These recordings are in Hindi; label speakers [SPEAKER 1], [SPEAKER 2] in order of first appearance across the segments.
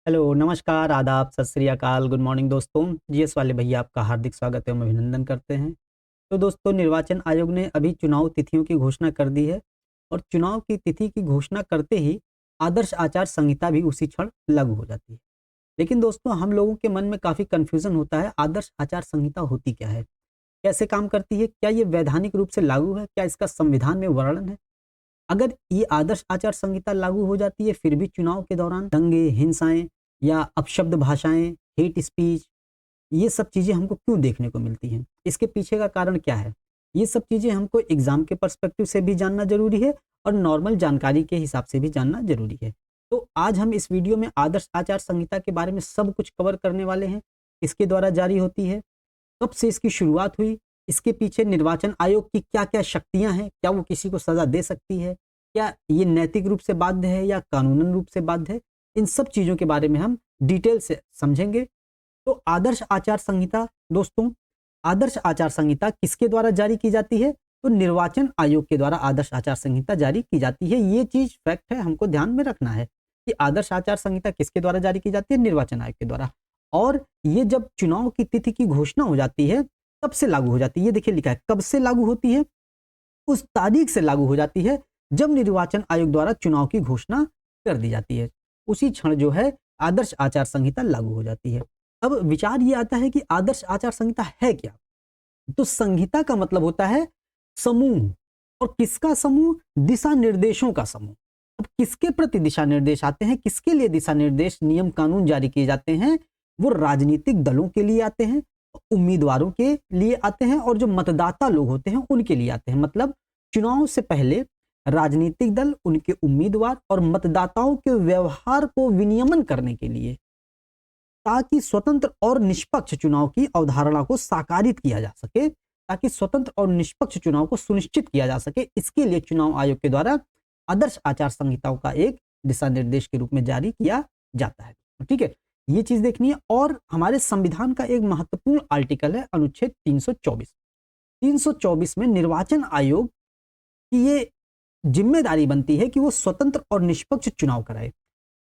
[SPEAKER 1] हेलो, नमस्कार, आदाब, सत श्री अकाल, गुड मॉर्निंग दोस्तों। जीएस वाले भैया आपका हार्दिक स्वागत एवं अभिनंदन करते हैं। तो दोस्तों, निर्वाचन आयोग ने अभी चुनाव तिथियों की घोषणा कर दी है और चुनाव की तिथि की घोषणा करते ही आदर्श आचार संहिता भी उसी क्षण लागू हो जाती है। लेकिन दोस्तों, हम लोगों के मन में काफ़ी कन्फ्यूज़न होता है, आदर्श आचार संहिता होती क्या है? कैसे काम करती है? क्या ये वैधानिक रूप से लागू है? क्या इसका संविधान में वर्णन है? अगर ये आदर्श आचार संहिता लागू हो जाती है, फिर भी चुनाव के दौरान दंगे, हिंसाएँ या अपशब्द भाषाएँ, हेट स्पीच, ये सब चीज़ें हमको क्यों देखने को मिलती हैं? इसके पीछे का कारण क्या है? ये सब चीज़ें हमको एग्ज़ाम के पर्सपेक्टिव से भी जानना ज़रूरी है और नॉर्मल जानकारी के हिसाब से भी जानना ज़रूरी है। तो आज हम इस वीडियो में आदर्श आचार संहिता के बारे में सब कुछ कवर करने वाले हैं। किसके द्वारा जारी होती है? कब से इसकी शुरुआत हुई? इसके पीछे निर्वाचन आयोग की क्या-क्या शक्तियाँ हैं? क्या वो किसी को सज़ा दे सकती है? क्या ये नैतिक रूप से बाध्य है या कानूनन रूप से बाध्य है? इन सब चीज़ों के बारे में हम डिटेल से समझेंगे। तो आदर्श आचार संहिता दोस्तों, आदर्श आचार संहिता किसके द्वारा जारी की जाती है? तो निर्वाचन आयोग के द्वारा आदर्श आचार संहिता जारी की जाती है। ये चीज़ फैक्ट है, हमको ध्यान में रखना है कि आदर्श आचार संहिता किसके द्वारा जारी की जाती है? निर्वाचन आयोग के द्वारा। और ये जब चुनाव की तिथि की घोषणा हो जाती है, तब से लागू हो जाती है। ये देखिए लिखा है, कब से लागू होती है? उस तारीख से लागू हो जाती है जब निर्वाचन आयोग द्वारा चुनाव की घोषणा कर दी जाती है। उसी क्षण जो है आदर्श आचार संहिता लागू हो जाती है। अब विचार ये आता है कि आदर्श आचार संहिता है क्या? तो संहिता का मतलब होता है समूह। और किसका समूह? दिशा निर्देशों का समूह। अब किसके प्रति दिशा निर्देश आते हैं? किसके लिए दिशा निर्देश, नियम कानून जारी किए जाते हैं? वो राजनीतिक दलों के लिए आते हैं, उम्मीदवारों के लिए आते हैं और जो मतदाता लोग होते हैं उनके लिए आते हैं। मतलब चुनाव से पहले राजनीतिक दल, उनके उम्मीदवार और मतदाताओं के व्यवहार को विनियमन करने के लिए, ताकि स्वतंत्र और निष्पक्ष चुनाव की अवधारणा को साकारित किया जा सके, ताकि स्वतंत्र और निष्पक्ष चुनाव को सुनिश्चित किया जा सके, इसके लिए चुनाव आयोग के द्वारा आदर्श आचार संहिताओं का एक दिशा निर्देश के रूप में जारी किया जाता है। ठीक है, ये चीज देखनी है। और हमारे संविधान का एक महत्वपूर्ण आर्टिकल है अनुच्छेद 324। 324 में निर्वाचन आयोग की ये जिम्मेदारी बनती है कि वो स्वतंत्र और निष्पक्ष चुनाव कराए।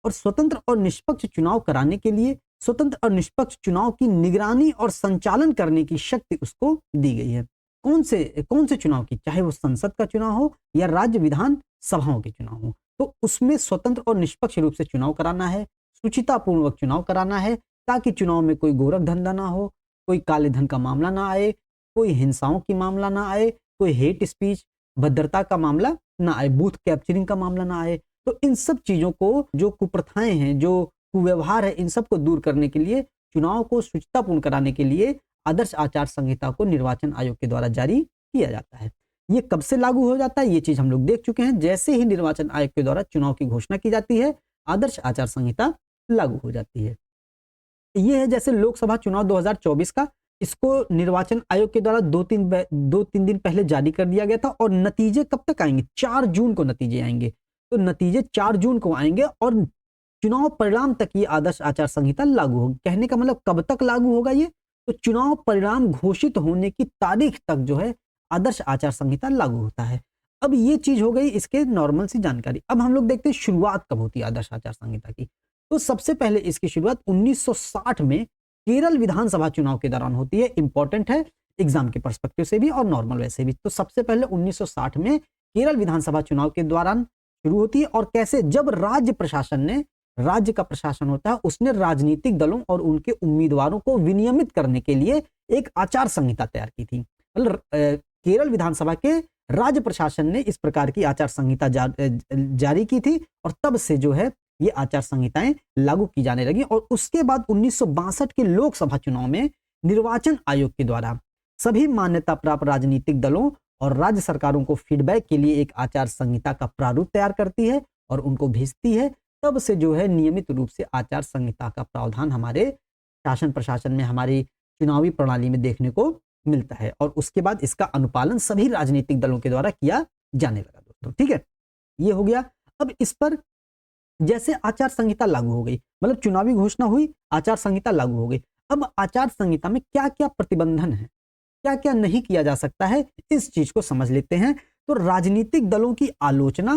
[SPEAKER 1] और स्वतंत्र और निष्पक्ष चुनाव कराने के लिए स्वतंत्र और निष्पक्ष चुनाव की निगरानी और संचालन करने की शक्ति उसको दी गई है। कौन से चुनाव की? चाहे वो संसद का चुनाव हो या राज्य विधान सभाओं के चुनाव हो, तो उसमें स्वतंत्र और निष्पक्ष रूप से चुनाव कराना है, सुचितापूर्वक चुनाव कराना है, ताकि चुनाव में कोई गोरख धंधा ना हो, कोई काले धन का मामला ना आए, कोई हिंसाओं की मामला ना आए, कोई हेट स्पीच, भद्रता का मामला ना आए, बूथ कैप्चरिंग का मामला ना आए। तो इन सब चीजों को, जो कुप्रथाएं हैं, जो कुव्यवहार है, इन सब को दूर करने के लिए, चुनाव को शुचितापूर्ण कराने के लिए आदर्श आचार संहिता को निर्वाचन आयोग के द्वारा जारी किया जाता है। ये कब से लागू हो जाता है? ये चीज हम लोग देख चुके हैं। जैसे ही निर्वाचन आयोग के द्वारा चुनाव की घोषणा की जाती है, आदर्श आचार संहिता लागू हो जाती है। ये है जैसे लोकसभा चुनाव 2024 का, इसको निर्वाचन आयोग के द्वारा 2-3 दिन पहले जारी कर दिया गया था। और नतीजे कब तक आएंगे? 4 जून को नतीजे आएंगे। तो नतीजे 4 जून को आएंगे और चुनाव परिणाम तक ये आदर्श आचार संहिता लागू होगी। कहने का मतलब कब तक लागू होगा ये? तो चुनाव परिणाम घोषित होने की तारीख तक जो है आदर्श आचार संहिता लागू होता है। अब ये चीज हो गई इसके नॉर्मल सी जानकारी। अब हम लोग देखते हैं शुरुआत कब होती है आदर्श आचार संहिता की। तो सबसे पहले इसकी शुरुआत 1960 में केरल विधानसभा चुनाव के दौरान होती है। इंपॉर्टेंट है एग्जाम के पर्सपेक्टिव से भी और नॉर्मल वैसे भी। तो सबसे पहले 1960 में केरल विधानसभा चुनाव के दौरान शुरू होती है। और कैसे? जब राज्य प्रशासन ने, राज्य का प्रशासन होता है, उसने राजनीतिक दलों और उनके उम्मीदवारों को विनियमित करने के लिए एक आचार संहिता तैयार की थी। मतलब केरल विधानसभा के राज्य प्रशासन ने इस प्रकार की आचार संहिता जारी की थी और तब से जो है ये आचार संहिताएं लागू की जाने लगी। और उसके बाद 1962 के लोकसभा चुनाव में निर्वाचन आयोग के द्वारा सभी मान्यता प्राप्त राजनीतिक दलों और राज्य सरकारों को फीडबैक के लिए एक आचार संहिता का प्रारूप तैयार करती है और उनको भेजती है। तब से जो है नियमित रूप से आचार संहिता का प्रावधान हमारे शासन प्रशासन में, हमारी चुनावी प्रणाली में देखने को मिलता है। और उसके बाद इसका अनुपालन सभी राजनीतिक दलों के द्वारा किया जाने लगा दोस्तों। ठीक है, ये हो गया। अब इस पर जैसे आचार संहिता लागू हो गई, मतलब चुनावी घोषणा हुई, आचार संहिता लागू हो गई। अब आचार संहिता में क्या क्या प्रतिबंधन है, क्या क्या नहीं किया जा सकता है, इस चीज को समझ लेते हैं। तो राजनीतिक दलों की आलोचना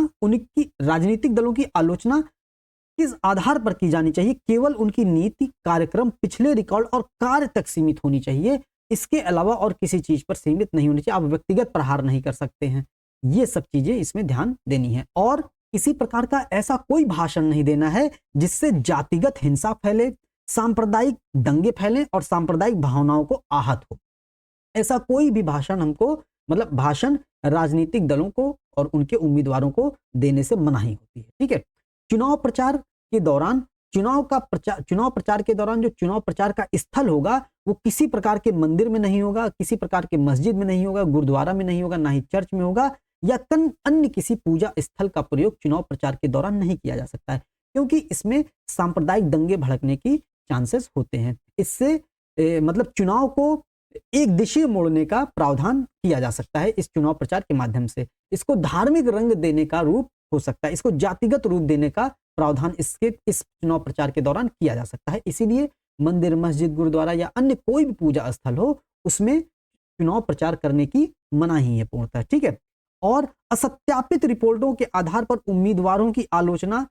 [SPEAKER 1] किस आधार पर की जानी चाहिए? केवल उनकी नीति, कार्यक्रम, पिछले रिकॉर्ड और कार्य तक सीमित होनी चाहिए। इसके अलावा और किसी चीज पर सीमित नहीं होनी चाहिए। आप व्यक्तिगत प्रहार नहीं कर सकते हैं। ये सब चीजें इसमें ध्यान देनी है। और किसी प्रकार का ऐसा कोई भाषण नहीं देना है जिससे जातिगत हिंसा फैले, सांप्रदायिक दंगे फैले और सांप्रदायिक भावनाओं को आहत हो। ऐसा कोई भी भाषण हमको, मतलब भाषण राजनीतिक दलों को और उनके उम्मीदवारों को देने से मनाही होती है। ठीक है। चुनाव प्रचार के दौरान चुनाव प्रचार के दौरान जो चुनाव प्रचार का स्थल होगा वो किसी प्रकार के मंदिर में नहीं होगा, किसी प्रकार के मस्जिद में नहीं होगा, गुरुद्वारा में नहीं होगा, ना ही चर्च में होगा, या अन्य किसी पूजा स्थल का प्रयोग चुनाव प्रचार के दौरान नहीं किया जा सकता है, क्योंकि इसमें सांप्रदायिक दंगे भड़कने की चांसेस होते हैं। इससे मतलब चुनाव को एक दिशा मोड़ने का प्रावधान किया जा सकता है इस चुनाव प्रचार के माध्यम से। इसको धार्मिक रंग देने का रूप हो सकता है, इसको जातिगत रूप देने का प्रावधान इस चुनाव प्रचार के दौरान किया जा सकता है। इसीलिए मंदिर, मस्जिद, गुरुद्वारा या अन्य कोई भी पूजा स्थल हो उसमें चुनाव प्रचार करने की मनाही है पूर्णतः। ठीक है। और असत्यापित रिपोर्टों के आधार पर उम्मीदवारों की आलोचना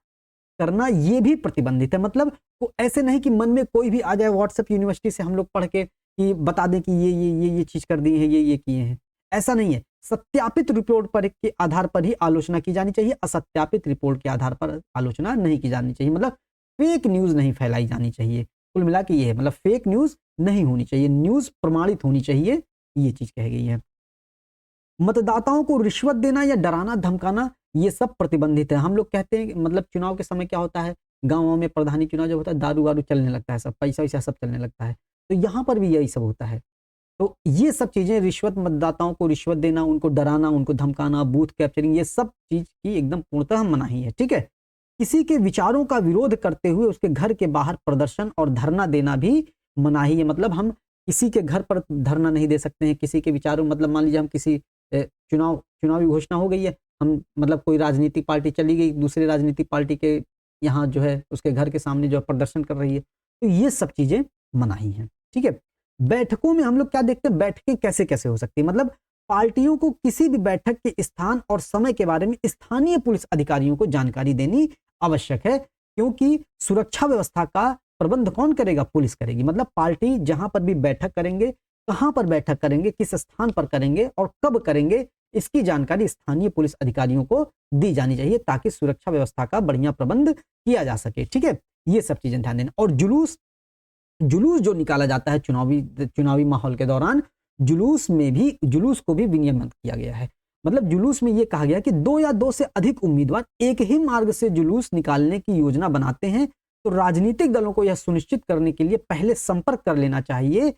[SPEAKER 1] करना यह भी प्रतिबंधित है। मतलब ऐसे नहीं कि मन में कोई भी आ जाए, व्हाट्सएप यूनिवर्सिटी से हम लोग पढ़ के कि बता दें कि ये चीज कर दी है, ये किए हैं, ऐसा नहीं है। सत्यापित रिपोर्ट पर के आधार पर ही आलोचना की जानी चाहिए, असत्यापित रिपोर्ट के आधार पर आलोचना नहीं की जानी चाहिए। मतलब फेक न्यूज नहीं फैलाई जानी चाहिए। कुल मिला के ये है, मतलब फेक न्यूज नहीं होनी चाहिए, न्यूज प्रमाणित होनी चाहिए, ये चीज कही गई है। मतदाताओं को रिश्वत देना या डराना धमकाना ये सब प्रतिबंधित है। हम लोग कहते हैं मतलब चुनाव के समय क्या होता है, गांवों में प्रधानी चुनाव जब होता है दारू वारू चलने लगता है, सब पैसा वैसा सब चलने लगता है, तो यहाँ पर भी यही सब होता है। तो ये सब चीजें, रिश्वत, मतदाताओं को रिश्वत देना, उनको डराना, उनको धमकाना, बूथ कैप्चरिंग, ये सब चीज की एकदम पूर्णतः मनाही है। ठीक है। किसी के विचारों का विरोध करते हुए उसके घर के बाहर प्रदर्शन और धरना देना भी मनाही है। मतलब हम किसी के घर पर धरना नहीं दे सकते हैं, किसी के विचारों, मतलब मान लीजिए हम किसी चुनावी घोषणा हो गई है, हम मतलब कोई राजनीतिक पार्टी चली गई दूसरे राजनीतिक पार्टी के यहाँ जो है उसके घर के सामने जो प्रदर्शन कर रही है, तो ये सब चीजें मनाही हैं। ठीक है। बैठकों में हम लोग क्या देखते हैं, बैठकें कैसे कैसे हो सकती है। मतलब पार्टियों को किसी भी बैठक के स्थान और समय के बारे में स्थानीय पुलिस अधिकारियों को जानकारी देनी आवश्यक है, क्योंकि सुरक्षा व्यवस्था का प्रबंध कौन करेगा, पुलिस करेगी। मतलब पार्टी जहां पर भी बैठक करेंगे, कहां पर बैठक करेंगे, किस स्थान पर करेंगे और कब करेंगे, इसकी जानकारी स्थानीय पुलिस अधिकारियों को दी जानी चाहिए, ताकि सुरक्षा व्यवस्था का बढ़िया प्रबंध किया जा सके। ठीक है। ये सब चीजें ध्यान देना। और जुलूस जो निकाला जाता है चुनावी माहौल के दौरान, जुलूस को भी विनियमित किया गया है। मतलब जुलूस में यह कहा गया कि 2 या 2 से अधिक उम्मीदवार एक ही मार्ग से जुलूस निकालने की योजना बनाते हैं, तो राजनीतिक दलों को यह सुनिश्चित करने के लिए पहले संपर्क कर लेना चाहिए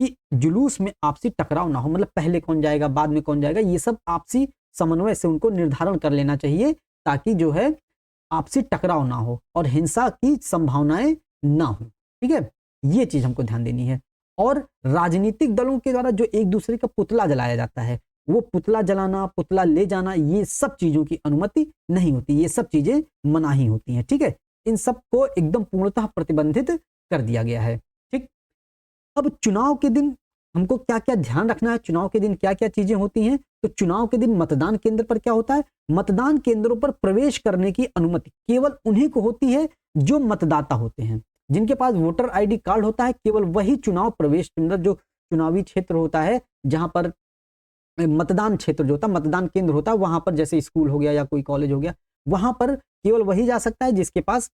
[SPEAKER 1] कि जुलूस में आपसी टकराव ना हो। मतलब पहले कौन जाएगा, बाद में कौन जाएगा, ये सब आपसी समन्वय से उनको निर्धारण कर लेना चाहिए, ताकि जो है आपसी टकराव ना हो और हिंसा की संभावनाएं ना हो। ठीक है। ये चीज हमको ध्यान देनी है। और राजनीतिक दलों के द्वारा जो एक दूसरे का पुतला जलाया जाता है, वो पुतला जलाना, पुतला ले जाना, ये सब चीजों की अनुमति नहीं होती, ये सब चीजें मनाही होती हैं। ठीक है। इन सब को एकदम पूर्णतः प्रतिबंधित कर दिया गया है। ठीक। अब चुनाव के दिन हमको क्या क्या ध्यान रखना है, चुनाव के दिन क्या क्या चीजें होती हैं। तो चुनाव के दिन मतदान केंद्र पर क्या होता है, मतदान केंद्रों पर प्रवेश करने की अनुमति केवल उन्हीं को होती है जो मतदाता होते हैं। जिनके पास वोटर आईडी कार्ड होता है, केवल वही चुनाव प्रवेश केंद्र, जो चुनावी क्षेत्र होता है, जहां पर मतदान क्षेत्र जो होता है, मतदान केंद्र होता है, वहां पर जैसे स्कूल हो गया या कोई कॉलेज हो गया, वहां पर केवल वही जा सकता है जिसके पास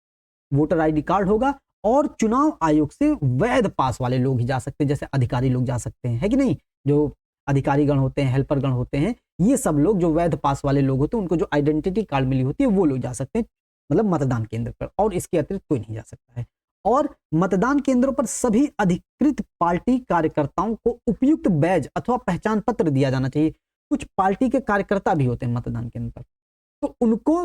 [SPEAKER 1] वोटर आईडी कार्ड होगा। और चुनाव आयोग से वैध पास वाले लोग ही जा सकते हैं, जैसे अधिकारी लोग जा सकते हैं, है कि नहीं। जो अधिकारी गण होते हैं, हेल्पर गण होते हैं, ये सब लोग जो वैध पास वाले लोग होते हैं, उनको जो आइडेंटिटी कार्ड मिली होती है, वो लोग जा सकते हैं मतलब मतदान केंद्र पर, और इसके अतिरिक्त कोई नहीं जा सकता है। और मतदान केंद्रों पर सभी अधिकृत पार्टी कार्यकर्ताओं को उपयुक्त बैज अथवा पहचान पत्र दिया जाना चाहिए। कुछ पार्टी के कार्यकर्ता भी होते हैं मतदान केंद्र पर, तो उनको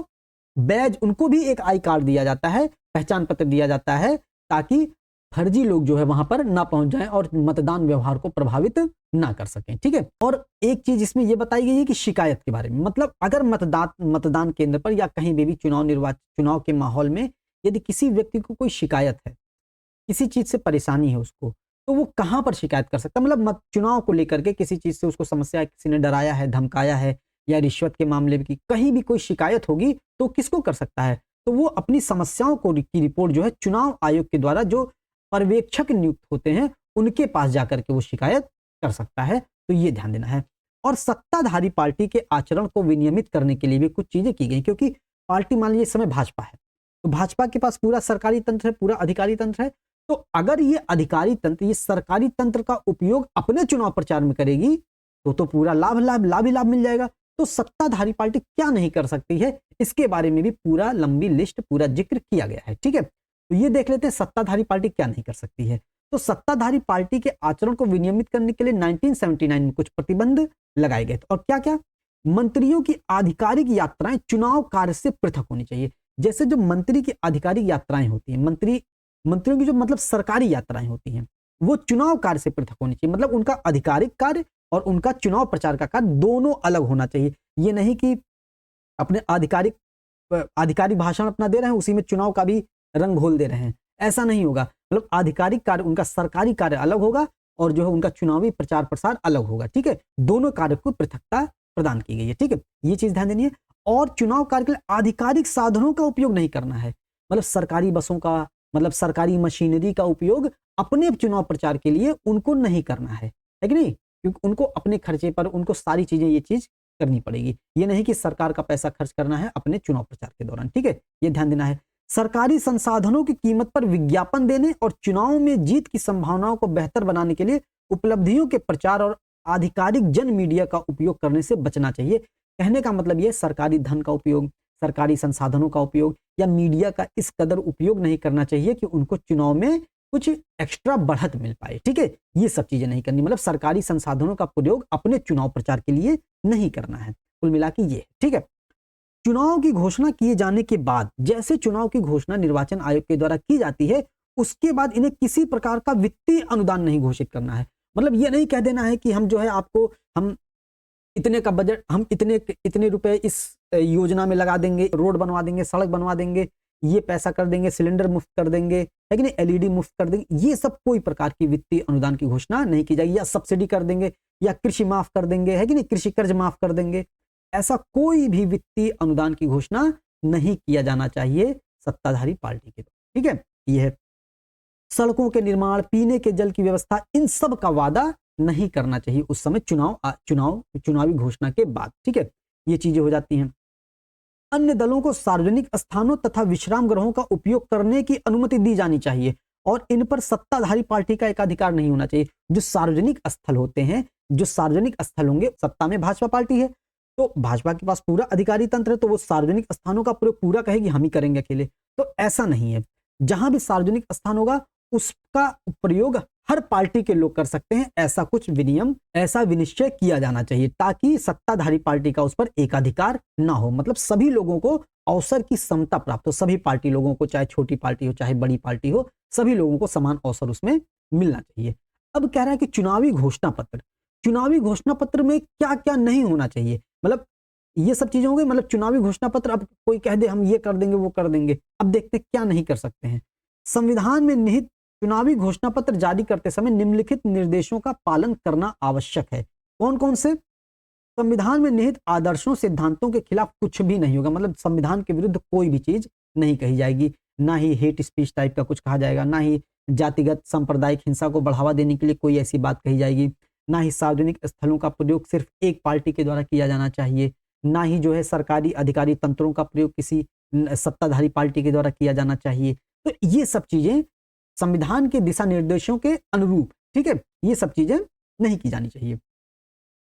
[SPEAKER 1] बैज, उनको भी एक आई कार्ड दिया जाता है, पहचान पत्र दिया जाता है, ताकि फर्जी लोग जो है वहां पर ना पहुंच जाएं और मतदान व्यवहार को प्रभावित ना कर सकें। ठीक है। और एक चीज इसमें यह बताई गई है कि शिकायत के बारे में, मतलब अगर मतदान केंद्र पर या कहीं भी चुनाव के माहौल में यदि किसी व्यक्ति को कोई शिकायत है, किसी चीज से परेशानी है उसको, तो वो कहां पर शिकायत कर सकता है। मतलब चुनाव को लेकर के किसी चीज से उसको समस्या है, किसी ने डराया है, धमकाया है, या रिश्वत के मामले की कहीं भी कोई शिकायत होगी, तो किसको कर सकता है, तो वो अपनी समस्याओं की रिपोर्ट जो है चुनाव आयोग के द्वारा जो पर्यवेक्षक नियुक्त होते हैं उनके पास जाकर के वो शिकायत कर सकता है। तो ये ध्यान देना है। और सत्ताधारी पार्टी के आचरण को विनियमित करने के लिए भी कुछ चीजें की गई, क्योंकि पार्टी मान लीजिए इस समय भाजपा है, तो भाजपा के पास पूरा सरकारी तंत्र है, पूरा अधिकारी तंत्र है। तो अगर ये अधिकारी तंत्र, ये सरकारी तंत्र का उपयोग अपने चुनाव प्रचार में करेगी तो पूरा लाभ ही लाभ मिल जाएगा। तो सत्ताधारी पार्टी क्या नहीं कर सकती है, इसके बारे में भी पूरा लंबी लिस्ट, पूरा जिक्र किया गया है। ठीक है, तो ये देख लेते हैं सत्ताधारी पार्टी क्या नहीं कर सकती है। तो सत्ताधारी पार्टी के आचरण को विनियमित करने के लिए 1979 में कुछ प्रतिबंध लगाए गए। और क्या क्या? मंत्रियों की आधिकारिक यात्राएं चुनाव कार्य से पृथक होनी चाहिए। जैसे जो मंत्री की आधिकारिक यात्राएं होती हैं, मंत्रियों की जो मतलब सरकारी यात्राएं होती हैं, वो चुनाव कार्य से पृथक होनी चाहिए। मतलब उनका आधिकारिक कार्य और उनका चुनाव प्रचार का कार्य दोनों अलग होना चाहिए। ये नहीं कि अपने आधिकारिक भाषण अपना दे रहे हैं, उसी में चुनाव का भी रंग घोल दे रहे हैं, ऐसा नहीं होगा। मतलब आधिकारिक कार्य, उनका सरकारी कार्य अलग होगा और जो है उनका चुनावी प्रचार प्रसार अलग होगा। ठीक है, दोनों कार्य को पृथकता प्रदान की गई है। ठीक है, ये चीज ध्यान देनी है। और चुनाव कार्य के लिए आधिकारिक साधनों का उपयोग नहीं करना है। मतलब सरकारी बसों का, मतलब सरकारी मशीनरी का उपयोग अपने चुनाव प्रचार के लिए उनको नहीं करना है कि नहीं? क्योंकि उनको अपने खर्चे पर उनको सारी चीजें, ये चीज करनी पड़ेगी। ये नहीं कि सरकार का पैसा खर्च करना है अपने चुनाव प्रचार के दौरान। ठीक है, ये ध्यान देना है। सरकारी संसाधनों की कीमत पर विज्ञापन देने और चुनाव में जीत की संभावनाओं को बेहतर बनाने के लिए उपलब्धियों के प्रचार और आधिकारिक जन मीडिया का उपयोग करने से बचना चाहिए। कहने का मतलब यह सरकारी धन का उपयोग, सरकारी संसाधनों का उपयोग या मीडिया का इस कदर उपयोग नहीं करना चाहिए कि उनको चुनाव में कुछ एक्स्ट्रा बढ़त मिल पाए। ठीक है, ये सब चीजें नहीं करनी। मतलब सरकारी संसाधनों का प्रयोग अपने चुनाव प्रचार के लिए नहीं करना है। कुल मिला के ये। ठीक है, चुनाव की घोषणा किए जाने के बाद, जैसे चुनाव की घोषणा निर्वाचन आयोग के द्वारा की जाती है, उसके बाद इन्हें किसी प्रकार का वित्तीय अनुदान नहीं घोषित करना है। मतलब ये नहीं कह देना है कि हम जो है आपको, हम इतने का बजट, हम इतने रुपए इस योजना में लगा देंगे, रोड बनवा देंगे, सड़क बनवा देंगे, ये पैसा कर देंगे, सिलेंडर मुफ्त कर देंगे, है कि नहीं, एलईडी मुफ्त कर देंगे। ये सब कोई प्रकार की वित्तीय अनुदान की घोषणा नहीं की जाएगी। या सब्सिडी कर देंगे, या कृषि माफ कर देंगे, है कि नहीं, कृषि कर्ज माफ कर देंगे। ऐसा कोई भी वित्तीय अनुदान की घोषणा नहीं किया जाना चाहिए सत्ताधारी पार्टी के द्वारा। ठीक है, यह है। सड़कों के निर्माण, पीने के जल की व्यवस्था, इन सब का वादा नहीं करना चाहिए उस समय चुनावी घोषणा के बाद। ठीक है, ये चीजें हो जाती हैं। अन्य दलों को सार्वजनिक स्थानों तथा विश्राम गृहों का उपयोग करने की अनुमति दी जानी चाहिए और इन पर सत्ताधारी पार्टी का एकाधिकार नहीं होना चाहिए। जो सार्वजनिक स्थल होते हैं, जो सार्वजनिक स्थल होंगे, सत्ता में भाजपा पार्टी है तो भाजपा के पास पूरा अधिकारी तंत्र है, तो वो सार्वजनिक स्थानों का प्रयोग पूरा कहेगी हम ही करेंगे अकेले। तो ऐसा नहीं है। जहां भी सार्वजनिक स्थान होगा उसका प्रयोग हर पार्टी के लोग कर सकते हैं। ऐसा कुछ विनियम, ऐसा विनिश्चय किया जाना चाहिए ताकि सत्ताधारी पार्टी का उस पर एकाधिकार ना हो। मतलब सभी लोगों को अवसर की समता प्राप्त हो। सभी पार्टी लोगों को, चाहे छोटी पार्टी हो चाहे बड़ी पार्टी हो, सभी लोगों को समान अवसर उसमें मिलना चाहिए। अब कह रहा है कि चुनावी घोषणा पत्र में क्या क्या नहीं होना चाहिए। मतलब ये सब चीजें हो गई। मतलब चुनावी घोषणा पत्र, अब कोई कह दे हम ये कर देंगे वो कर देंगे। अब देखते हैं क्या नहीं कर सकते हैं। संविधान में निहित चुनावी घोषणा पत्र जारी करते समय निम्नलिखित निर्देशों का पालन करना आवश्यक है। कौन कौन से? संविधान में निहित आदर्शों, सिद्धांतों के खिलाफ कुछ भी नहीं होगा। मतलब संविधान के विरुद्ध कोई भी चीज नहीं कही जाएगी। ना ही हेट स्पीच टाइप का कुछ कहा जाएगा, ना ही जातिगत सांप्रदायिक हिंसा को बढ़ावा देने के लिए कोई ऐसी बात कही जाएगी, ना ही सार्वजनिक स्थलों का प्रयोग सिर्फ एक पार्टी के द्वारा किया जाना चाहिए, ना ही जो है सरकारी अधिकारी तंत्रों का प्रयोग किसी सत्ताधारी पार्टी के द्वारा किया जाना चाहिए। तो ये सब चीजें संविधान के दिशा निर्देशों के अनुरूप, ठीक है, ये सब चीजें नहीं की जानी चाहिए।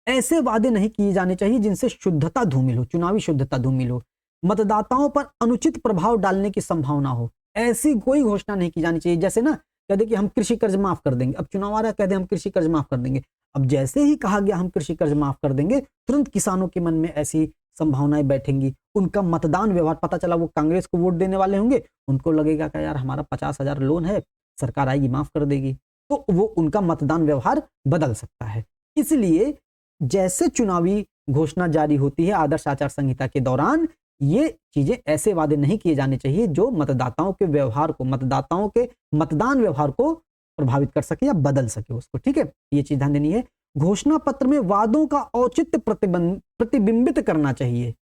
[SPEAKER 1] ऐसे वादे नहीं किए जाने चाहिए जिनसे शुद्धता धूमिल हो, चुनावी शुद्धता धूमिल हो, मतदाताओं पर अनुचित प्रभाव डालने की संभावना हो। ऐसी कोई घोषणा नहीं की जानी चाहिए। जैसे ना कह दे कि हम कृषि कर्ज माफ कर देंगे, अब चुनाव आ रहा है, कह दे हम कृषि कर्ज माफ कर देंगे। अब जैसे ही कहा गया हम कृषि कर्ज माफ कर देंगे, तुरंत किसानों के मन में ऐसी संभावनाएं बैठेंगी। उनका मतदान व्यवहार, पता चला वो कांग्रेस को वोट देने वाले होंगे, उनको लगेगा कि यार हमारा 50,000 लोन है, सरकार आएगी माफ कर देगी, तो वो उनका मतदान व्यवहार बदल सकता है। इसलिए जैसे चुनावी घोषणा जारी होती है आदर्श आचार संहिता के दौरान, ये चीजें, ऐसे वादे नहीं किए जाने चाहिए जो मतदाताओं के व्यवहार को, मतदाताओं के मतदान व्यवहार को प्रभावित कर सके या बदल सके उसको। ठीक है, ये चीज ध्यान देनी है। घोषणा पत्र में वादों का औचित्य प्रतिबिंबित करना चाहिए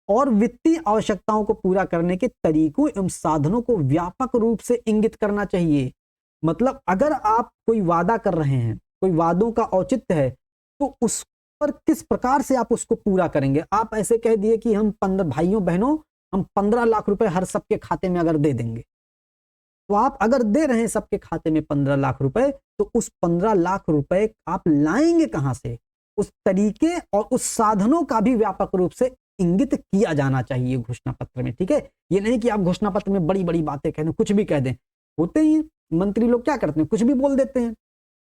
[SPEAKER 1] और वित्तीय आवश्यकताओं को पूरा करने के तरीकों एवं साधनों को व्यापक रूप से इंगित करना चाहिए। मतलब अगर आप कोई वादा कर रहे हैं, कोई वादों का औचित्य है, तो उस पर किस प्रकार से आप उसको पूरा करेंगे। आप ऐसे कह दिए कि हम 15 भाइयों बहनों हम 15 लाख रुपए हर सबके खाते में अगर दे देंगे, तो आप अगर दे रहे हैं सबके खाते में 15 लाख रुपए, तो उस 15 लाख रुपए आप लाएंगे कहां से, उस तरीके और उस साधनों का भी व्यापक रूप से इंगित किया जाना चाहिए घोषणा पत्र में। ठीक है, ये नहीं कि आप घोषणा पत्र में बड़ी बड़ी बातें कह दें, कुछ भी कह दें। होते ही मंत्री लोग क्या करते हैं, कुछ भी बोल देते हैं,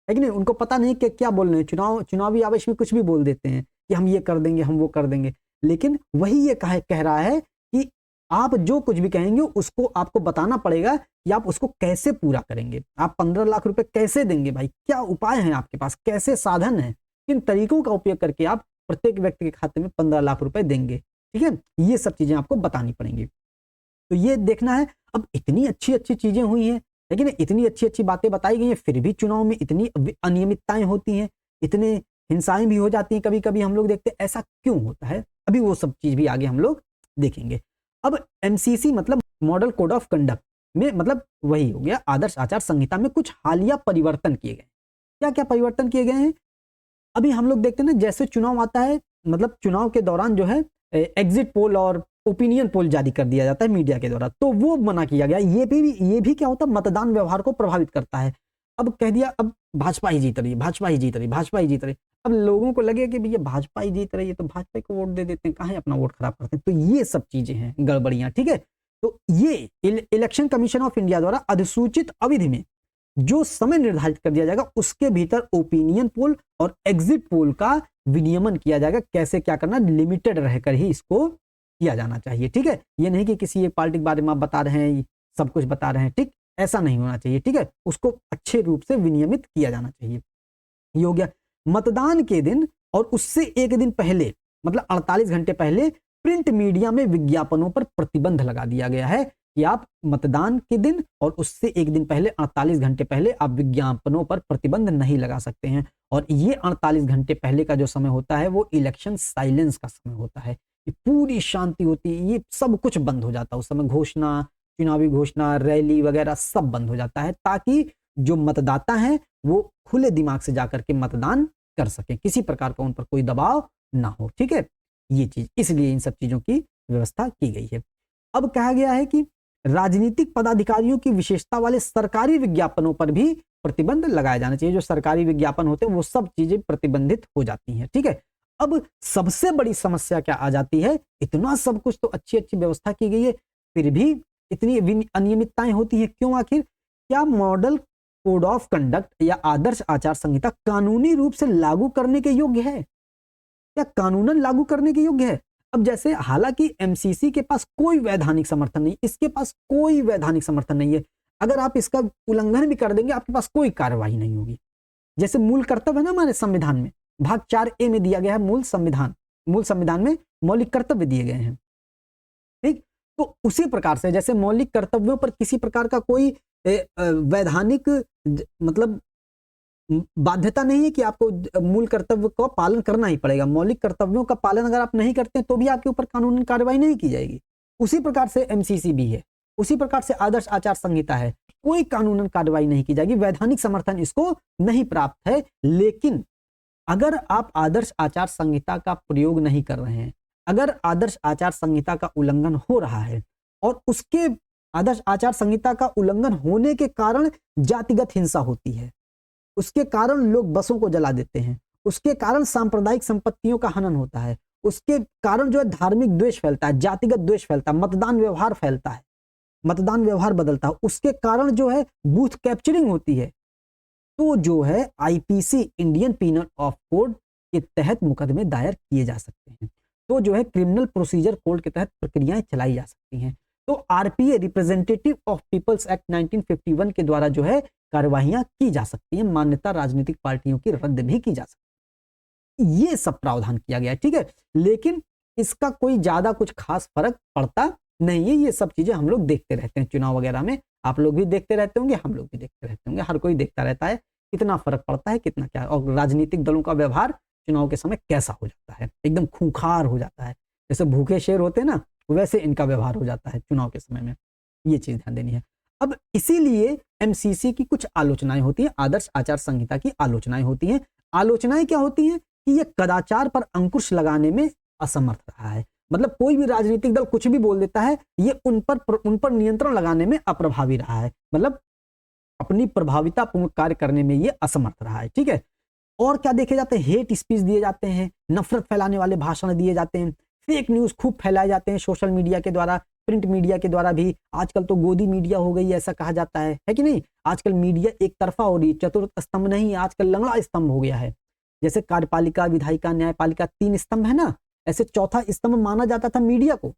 [SPEAKER 1] है कि नहीं। उनको पता नहीं कि क्या बोल रहे हैं, चुनावी आवेश में कुछ भी बोल देते हैं कि हम ये कर देंगे, हम वो कर देंगे। लेकिन वही ये कह रहा है कि आप जो कुछ भी कहेंगे उसको आपको बताना पड़ेगा कि आप उसको कैसे पूरा करेंगे। आप 15 लाख रुपए कैसे देंगे भाई, क्या उपाय हैं आपके पास, कैसे साधन है, किन तरीकों का उपयोग करके आप प्रत्येक व्यक्ति के खाते में 15 लाख रुपए देंगे। ठीक है, ये सब चीजें आपको बतानी पड़ेंगी। तो ये देखना है। अब इतनी अच्छी अच्छी चीजें हुई हैं, लेकिन इतनी अच्छी अच्छी बातें बताई गई हैं, फिर भी चुनाव में इतनी अनियमितताएं होती हैं, इतने हिंसाएं भी हो जाती हैं कभी कभी, हम लोग देखते हैं ऐसा क्यों होता है। अभी वो सब चीज भी आगे हम लोग देखेंगे। अब एमसीसी मतलब मॉडल कोड ऑफ कंडक्ट में मतलब वही हो गया, आदर्श आचार संहिता में कुछ हालिया परिवर्तन किए गए। क्या क्या परिवर्तन किए गए हैं, अभी हम लोग देखते हैं ना, जैसे चुनाव आता है, मतलब चुनाव के दौरान जो है एग्जिट पोल और ओपिनियन पोल जारी कर दिया जाता है मीडिया के द्वारा, तो वो मना किया गया। ये भी क्या होता है, मतदान व्यवहार को प्रभावित करता है। अब कह दिया अब भाजपा ही जीत रही है, भाजपा ही जीत रही, भाजपा ही जीत रही। अब लोगों को लगे कि भैया भाजपा ही जीत रही है तो भाजपा को वोट दे देते हैं, कहाँ अपना वोट खराब करते हैं। तो ये सब चीजें हैं गड़बड़ियां। ठीक है, तो ये इलेक्शन कमीशन ऑफ इंडिया द्वारा अधिसूचित अवधि में जो समय निर्धारित कर दिया जाएगा उसके भीतर ओपिनियन पोल और एग्जिट पोल का विनियमन किया जाएगा। कैसे क्या करना, लिमिटेड रहकर ही इसको किया जाना चाहिए। ठीक है, ये नहीं कि किसी एक पार्टी के बारे में आप बता रहे हैं, सब कुछ बता रहे हैं, ठीक, ऐसा नहीं होना चाहिए। ठीक है, उसको अच्छे रूप से विनियमित किया जाना चाहिए। ये हो गया। मतदान के दिन और उससे एक दिन पहले मतलब 48 घंटे पहले प्रिंट मीडिया में विज्ञापनों पर प्रतिबंध लगा दिया गया है कि आप मतदान के दिन और उससे एक दिन पहले 48 घंटे पहले आप विज्ञापनों पर प्रतिबंध नहीं लगा सकते हैं। और ये 48 घंटे पहले का जो समय होता है वो इलेक्शन साइलेंस का समय होता है, पूरी शांति होती है, ये सब कुछ बंद हो जाता है उस समय। घोषणा, चुनावी घोषणा, रैली वगैरह सब बंद हो जाता है, ताकि जो मतदाता हैं वो खुले दिमाग से जाकर के मतदान कर सकें, किसी प्रकार का उन पर कोई दबाव ना हो। ठीक है, ये चीज, इसलिए इन सब चीजों की व्यवस्था की गई है। अब कहा गया है कि राजनीतिक पदाधिकारियों की विशेषता वाले सरकारी विज्ञापनों पर भी प्रतिबंध लगाया जाना चाहिए। जो सरकारी विज्ञापन होते हैं वो सब चीजें प्रतिबंधित हो जाती हैं। ठीक है, अब सबसे बड़ी समस्या क्या आ जाती है, इतना सब कुछ तो अच्छी अच्छी व्यवस्था की गई है, फिर भी इतनी अनियमितताएं होती हैं, क्यों आखिर? क्या मॉडल कोड ऑफ कंडक्ट या आदर्श आचार संहिता कानूनी रूप से लागू करने के योग्य है? क्या कानूनन लागू करने के योग्य है? अब जैसे हालांकि एमसीसी के पास कोई वैधानिक समर्थन नहीं, इसके पास कोई वैधानिक समर्थन नहीं है। अगर आप इसका उल्लंघन भी कर देंगे आपके पास कोई कार्रवाई नहीं होगी। जैसे मूल कर्तव्य है ना हमारे संविधान में, भाग 4A में दिया गया है, मूल संविधान में मौलिक कर्तव्य दिए गए हैं। ठीक, तो उसी प्रकार से जैसे मौलिक कर्तव्यों पर किसी प्रकार का कोई वैधानिक मतलब बाध्यता नहीं है कि आपको मूल कर्तव्य का पालन करना ही पड़ेगा। मौलिक कर्तव्यों का पालन अगर आप नहीं करते हैं तो भी आपके ऊपर कानूनी कार्रवाई नहीं की जाएगी। उसी प्रकार से एमसीसी भी है, उसी प्रकार से आदर्श आचार संहिता है, कोई कानूनन कार्रवाई नहीं की जाएगी, वैधानिक समर्थन इसको नहीं प्राप्त है। लेकिन अगर आप आदर्श आचार संहिता का प्रयोग नहीं कर रहे हैं, अगर आदर्श आचार संहिता का उल्लंघन हो रहा है और उसके आदर्श आचार संहिता का उल्लंघन होने के कारण जातिगत हिंसा होती है, उसके कारण लोग बसों को जला देते हैं, उसके कारण सांप्रदायिक संपत्तियों का हनन होता है, उसके कारण जो है धार्मिक द्वेष फैलता है, जातिगत द्वेष फैलता है, मतदान व्यवहार फैलता है, मतदान व्यवहार बदलता है, उसके कारण जो है बूथ कैप्चरिंग होती है, तो जो है IPC Indian penal of code के तहत मुकदमे दायर किए जा सकते हैं। तो जो है क्रिमिनल प्रोसीजर कोड के तहत प्रक्रियाएं चलाई जा सकती हैं। तो RPA representative of peoples act 1951 के द्वारा जो है कार्यवाहियां की जा सकती हैं, मान्यता राजनीतिक पार्टियों की रद्द भी की जा सकती है। ये सब प्रावधान किया गया है। ठीक है, लेकिन इसका कोई ज्यादा कुछ खास फर्क पड़ता नहीं है। ये सब चीजें हम लोग देखते रहते हैं चुनाव वगैरह में, आप लोग भी देखते रहते होंगे, हम लोग भी देखते रहते होंगे, हर कोई देखता रहता है कितना फर्क पड़ता है, कितना क्या, और राजनीतिक दलों का व्यवहार चुनाव के समय कैसा हो जाता है, एकदम खूंखार हो जाता है। जैसे भूखे शेर होते हैं ना, वैसे इनका व्यवहार हो जाता है चुनाव के समय में। ये चीज ध्यान देनी है। अब इसीलिए एमसीसी की कुछ आलोचनाएं होती हैं, आदर्श आचार संहिता की आलोचनाएं होती हैं। आलोचनाएं क्या होती हैं कि ये कदाचार पर अंकुश लगाने में असमर्थ रहा है। मतलब कोई भी राजनीतिक दल कुछ भी बोल देता है, ये उन पर नियंत्रण लगाने में अप्रभावी रहा है, मतलब अपनी प्रभावितापूर्ण कार्य करने में ये असमर्थ रहा है। ठीक है। और क्या देखे जाते हैं, हेट स्पीच दिए जाते हैं, नफरत फैलाने वाले भाषण दिए जाते हैं, फेक न्यूज खूब फैलाए जाते हैं सोशल मीडिया के द्वारा, प्रिंट मीडिया के द्वारा भी। आजकल तो गोदी मीडिया हो गई ऐसा कहा जाता है कि नहीं। आजकल मीडिया एक तरफा हो रही है, चतुर्थ स्तंभ नहीं, आजकल लंगड़ा स्तंभ हो गया है। जैसे कार्यपालिका, विधायिका, न्यायपालिका 3 स्तंभ है ना, ऐसे चौथा स्तंभ माना जाता था मीडिया को।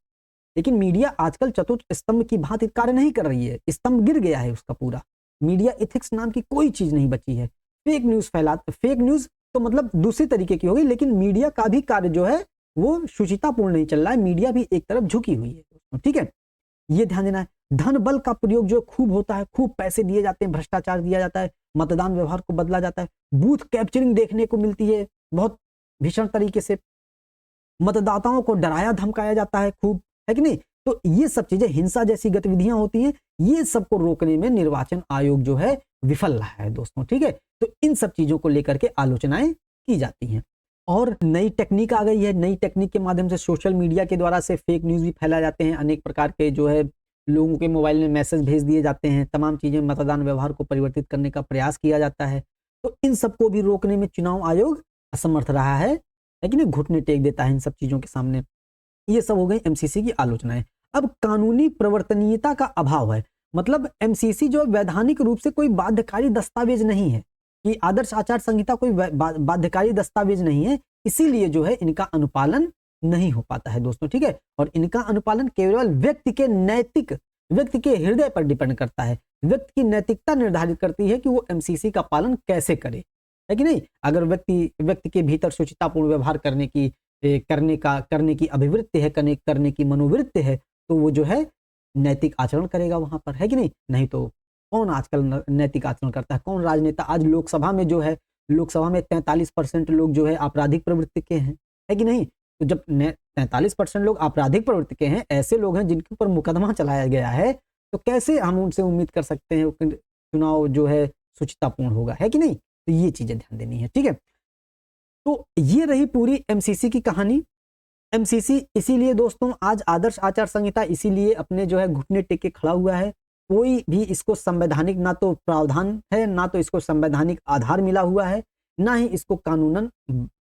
[SPEAKER 1] लेकिन मीडिया आजकल चतुर्थ स्तंभ की भांति कार्य नहीं कर रही है, स्तंभ गिर गया है उसका पूरा। मीडिया एथिक्स नाम की कोई चीज नहीं बची है। फेक न्यूज फेक न्यूज तो मतलब दूसरी तरीके की होगी, लेकिन मीडिया का भी कार्य जो है वो शुचितापूर्ण नहीं चल रहा है। मीडिया भी एक तरफ झुकी हुई है। ठीक है, ये ध्यान देना है। धन बल का प्रयोग जो खूब होता है, खूब पैसे दिए जाते हैं, भ्रष्टाचार दिया जाता है, मतदान व्यवहार को बदला जाता है, बूथ कैप्चरिंग देखने को मिलती है बहुत भीषण तरीके से, मतदाताओं को डराया धमकाया जाता है खूब, है कि नहीं। तो ये सब चीजें, हिंसा जैसी गतिविधियां होती हैं, ये सबको रोकने में निर्वाचन आयोग जो है विफल रहा है दोस्तों। ठीक है, तो इन सब चीजों को लेकर के आलोचनाएं की जाती हैं। और नई टेक्निक आ गई है, नई टेक्निक के माध्यम से सोशल मीडिया के द्वारा से फेक न्यूज भी फैलाए जाते हैं, अनेक प्रकार के जो है लोगों के मोबाइल में मैसेज भेज दिए जाते हैं, तमाम चीजें मतदान व्यवहार को परिवर्तित करने का प्रयास किया जाता है। तो इन सबको भी रोकने में चुनाव आयोग असमर्थ रहा है कि नहीं, घुटने टेक देता है इन सब चीजों के सामने। ये सब हो गई एमसीसी की आलोचनाएं। अब कानूनी प्रवर्तनीयता का अभाव है, मतलब एमसीसी जो वैधानिक रूप से कोई बाध्यकारी दस्तावेज नहीं है, कि आदर्श आचार संहिता कोई बाध्यकारी दस्तावेज नहीं है, इसीलिए जो है इनका अनुपालन नहीं हो पाता है दोस्तों। ठीक है, और इनका अनुपालन केवल व्यक्ति के हृदय पर डिपेंड करता है। व्यक्ति की नैतिकता निर्धारित करती है कि वो एमसीसी का पालन कैसे करे, है कि नहीं। अगर व्यक्ति के भीतर शुचितापूर्ण व्यवहार करने की अभिवृत्ति है, करने की मनोवृत्ति है, तो वो जो है नैतिक आचरण करेगा वहां पर, है कि नहीं। नहीं तो कौन आजकल नैतिक आचरण करता है, कौन राजनेता। आज लोकसभा में 43% लोग जो है आपराधिक प्रवृत्ति के हैं, है कि नहीं। तो जब 43% लोग आपराधिक प्रवृत्ति के हैं, ऐसे लोग हैं जिनके ऊपर मुकदमा चलाया गया है, तो कैसे हम उनसे उम्मीद कर सकते हैं कि चुनाव जो है सुचितापूर्ण होगा, है कि नहीं। तो ये चीजें ध्यान देनी है। ठीक है, तो ये रही पूरी एमसीसी की कहानी। एमसीसी इसीलिए दोस्तों आज आदर्श आचार संहिता इसीलिए अपने जो है घुटने टेक के खड़ा हुआ है। कोई भी इसको संवैधानिक ना तो प्रावधान है, ना तो इसको संवैधानिक आधार मिला हुआ है, ना ही इसको कानूनन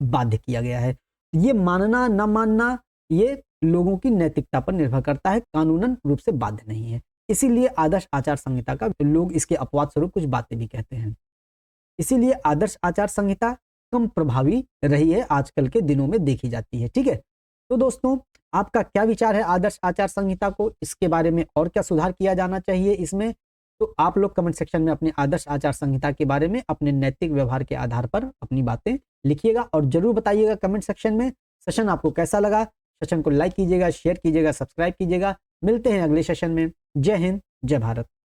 [SPEAKER 1] बाध्य किया गया है। ये मानना ना मानना ये लोगों की नैतिकता पर निर्भर करता है, कानूनन रूप से बाध्य नहीं है। इसीलिए आदर्श आचार संहिता का लोग इसके अपवाद स्वरूप कुछ बातें भी कहते हैं। इसीलिए आदर्श आचार संहिता कम प्रभावी रही है, आजकल के दिनों में देखी जाती है। ठीक है, तो दोस्तों आपका क्या विचार है आदर्श आचार संहिता को, इसके बारे में और क्या सुधार किया जाना चाहिए इसमें, तो आप लोग कमेंट सेक्शन में अपने आदर्श आचार संहिता के बारे में अपने नैतिक व्यवहार के आधार पर अपनी बातें लिखिएगा और जरूर बताइएगा कमेंट सेक्शन में सेशन आपको कैसा लगा। सेशन को लाइक कीजिएगा, शेयर कीजिएगा, सब्सक्राइब कीजिएगा। मिलते हैं अगले सेशन में। जय हिंद, जय भारत।